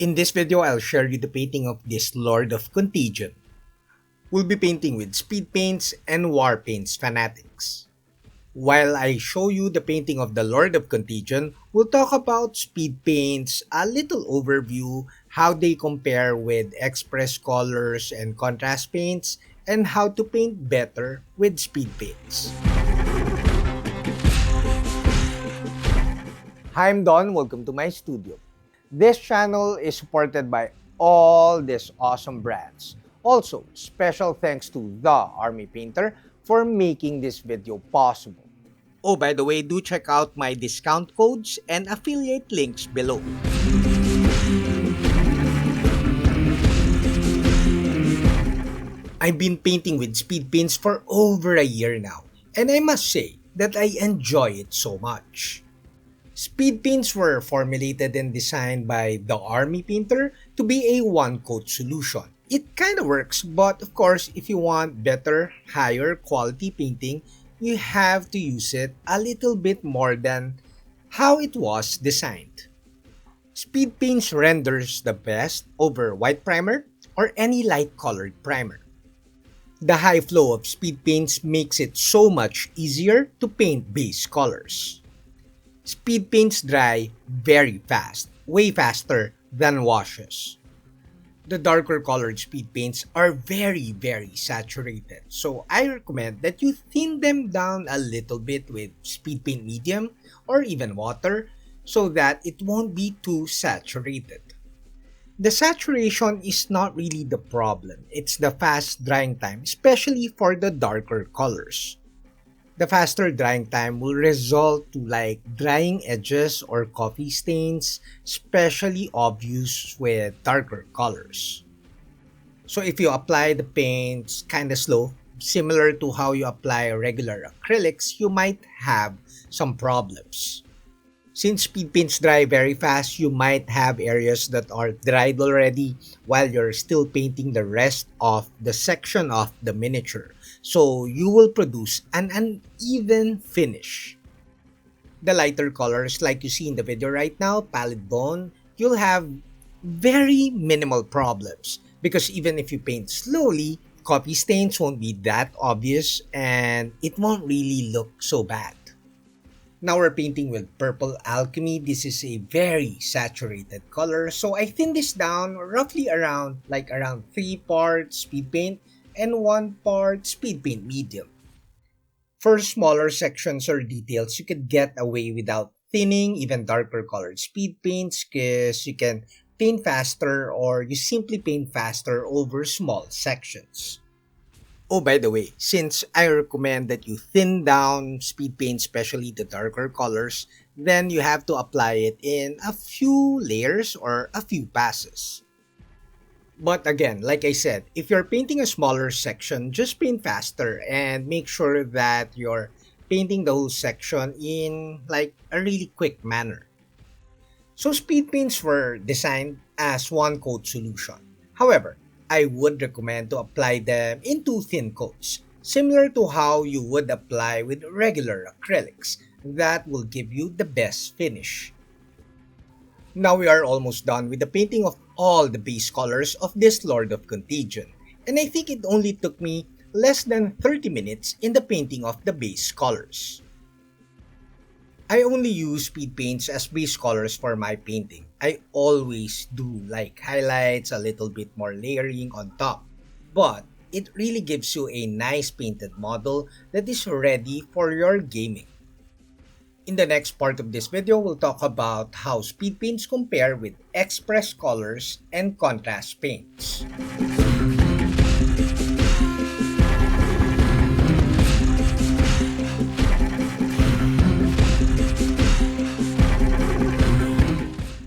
In this video, I'll share you the painting of this Lord of Contagion. We'll be painting with Speedpaints and Warpaints fanatics. While I show you the painting of the Lord of Contagion, we'll talk about Speedpaints, a little overview, how they compare with express colors and contrast paints, and how to paint better with Speedpaints. Hi, I'm Don. Welcome to my studio. This channel is supported by all these awesome brands. Also, special thanks to The Army Painter for making this video possible. Oh, by the way, do check out my discount codes and affiliate links below. I've been painting with Speedpaints for over a year now, and I must say that I enjoy it so much. Speedpaints were formulated and designed by the Army Painter to be a one-coat solution. It kind of works, but of course, if you want better, higher quality painting, you have to use it a little bit more than how it was designed. Speedpaints renders the best over white primer or any light-colored primer. The high flow of Speedpaints makes it so much easier to paint base colors. Speedpaints dry very fast, way faster than washes. The darker colored Speedpaints are very saturated, so I recommend that you thin them down a little bit with Speedpaint medium or even water so that it won't be too saturated. The saturation is not really the problem, it's the fast drying time, especially for the darker colors. The faster drying time will result to drying edges or coffee stains, especially obvious with darker colors. So if you apply the paints kinda slow, similar to how you apply regular acrylics, you might have some problems. Since Speedpaints dry very fast, you might have areas that are dried already while you're still painting the rest of the section of the miniature. So you will produce an uneven finish. The lighter colors like you see in the video right now, pallid bone, you'll have very minimal problems because even if you paint slowly, coffee stains won't be that obvious and it won't really look so bad. Now we're painting with Purple Alchemy. This is a very saturated color. So I thin this down roughly around 3 parts speed paint and 1 part speed paint medium. For smaller sections or details, you could get away without thinning even darker colored speed paints because you can paint faster or you simply paint faster over small sections. Oh, by the way, since I recommend that you thin down speed paint, especially the darker colors, then you have to apply it in a few layers or a few passes. But again, like I said, if you're painting a smaller section, just paint faster and make sure that you're painting the whole section in a really quick manner. So speed paints were designed as one coat solution. However, I would recommend to apply them in 2 thin coats, similar to how you would apply with regular acrylics. That will give you the best finish. Now we are almost done with the painting of all the base colors of this Lord of Contagion, and I think it only took me less than 30 minutes in the painting of the base colors. I only use speed paints as base colors for my painting. I always do highlights, a little bit more layering on top, but it really gives you a nice painted model that is ready for your gaming. In the next part of this video, we'll talk about how speed paints compare with express colors and contrast paints.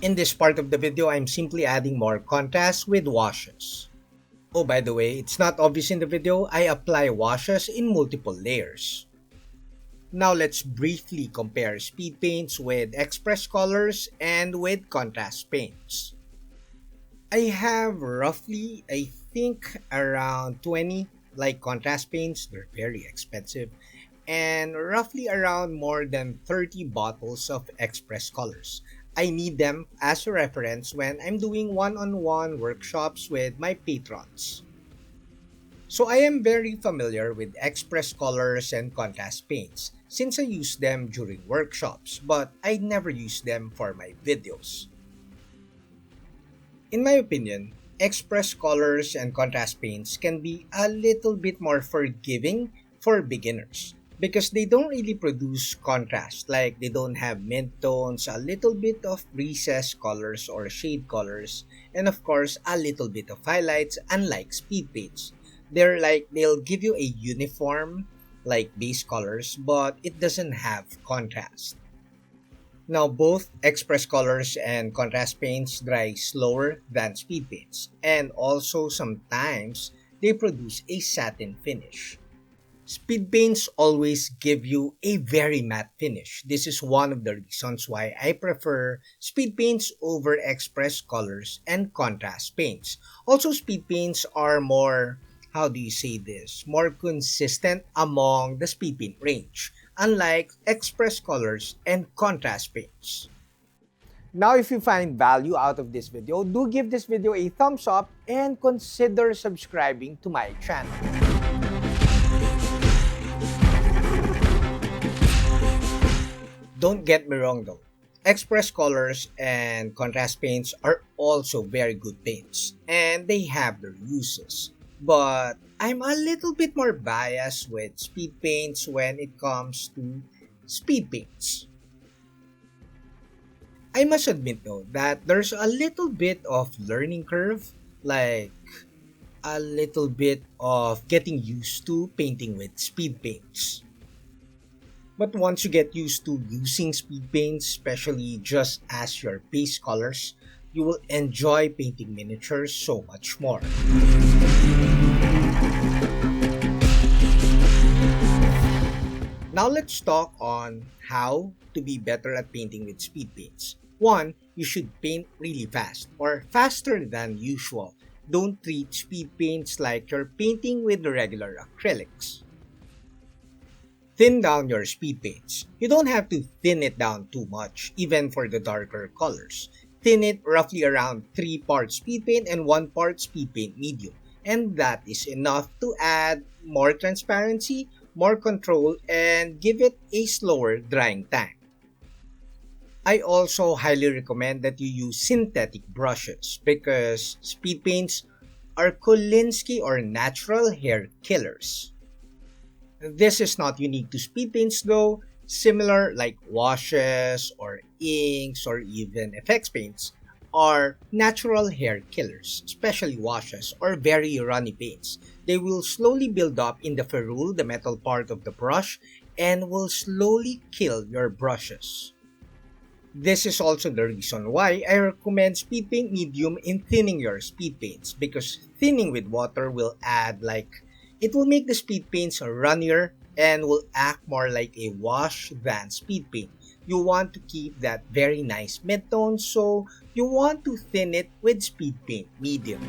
In this part of the video, I'm simply adding more contrast with washes. Oh, by the way, it's not obvious in the video, I apply washes in multiple layers. Now let's briefly compare speed paints with express colors and with contrast paints. I have roughly, I think, around 20 contrast paints. They're very expensive. And roughly around more than 30 bottles of express colors. I need them as a reference when I'm doing one-on-one workshops with my patrons. So I am very familiar with express colors and contrast paints since I use them during workshops, but I never use them for my videos. In my opinion, express colors and contrast paints can be a little bit more forgiving for beginners because they don't really produce contrast, like they don't have mid tones, a little bit of recessed colors or shade colors, and of course a little bit of highlights, unlike speed paints. They'll give you a uniform like base colors, but it doesn't have contrast. Now, both express colors and contrast paints dry slower than speed paints, and also sometimes they produce a satin finish. Speed paints always give you a very matte finish. This is one of the reasons why I prefer speed paints over express colors and contrast paints. Also, speed paints are more, how do you say this, more consistent among the speed paint range, unlike express colors and contrast paints. Now, if you find value out of this video, do give this video a thumbs up and consider subscribing to my channel. Don't get me wrong though, express colors and contrast paints are also very good paints, and they have their uses. But I'm a little bit more biased with speed paints when it comes to speed paints. I must admit though that there's a little bit of learning curve, like a little bit of getting used to painting with speed paints. But once you get used to using speed paints, especially just as your base colors, you will enjoy painting miniatures so much more. Now let's talk on how to be better at painting with speed paints. One, you should paint really fast or faster than usual. Don't treat speed paints like you're painting with regular acrylics. Thin down your speed paints. You don't have to thin it down too much, even for the darker colors. Thin it roughly around 3 parts speed paint and 1 part speed paint medium. And that is enough to add more transparency, more control, and give it a slower drying time. I also highly recommend that you use synthetic brushes because speed paints are Kolinsky or natural hair killers. This is not unique to speed paints though. Similar like washes or inks or even effects paints are natural hair killers, especially washes or very runny paints. They will slowly build up in the ferrule, the metal part of the brush, and will slowly kill your brushes. This is also the reason why I recommend speed paint medium in thinning your speed paints, because thinning with water will add it will make the speed paints runnier and will act more like a wash than speed paint. You want to keep that very nice mid-tone, so you want to thin it with speed paint medium.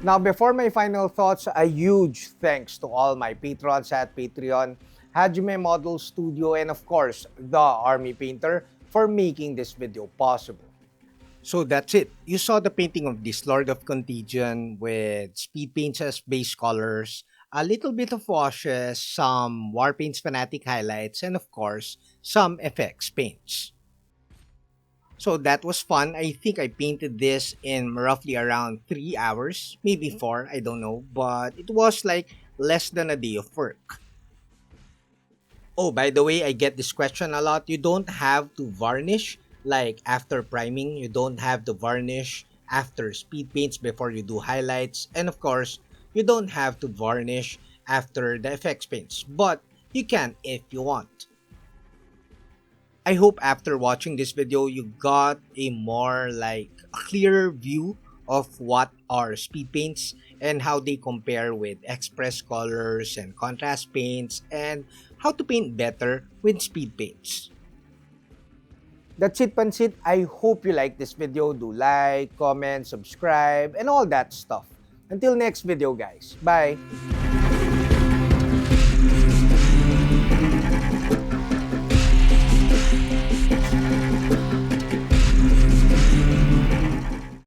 Now, before my final thoughts, a huge thanks to all my patrons at Patreon, Hajime Model Studio, and of course, the Army Painter for making this video possible. So that's it. You saw the painting of this Lord of Contagion with speed paints as base colors, a little bit of washes, some Warpaints Fanatic highlights, and of course, some FX paints. So that was fun. I think I painted this in roughly around 3 hours, maybe 4, I don't know, but it was like less than a day of work. Oh, by the way, I get this question a lot. You don't have to varnish like after priming. You don't have to varnish after speed paints before you do highlights. And of course, you don't have to varnish after the effects paints. But you can if you want. I hope after watching this video, you got a more a clearer view of what are speed paints and how they compare with express colors and contrast paints and how to paint better with speed paints. That's it, Pansit. I hope you like this video. Do like, comment, subscribe, and all that stuff. Until next video, guys. Bye!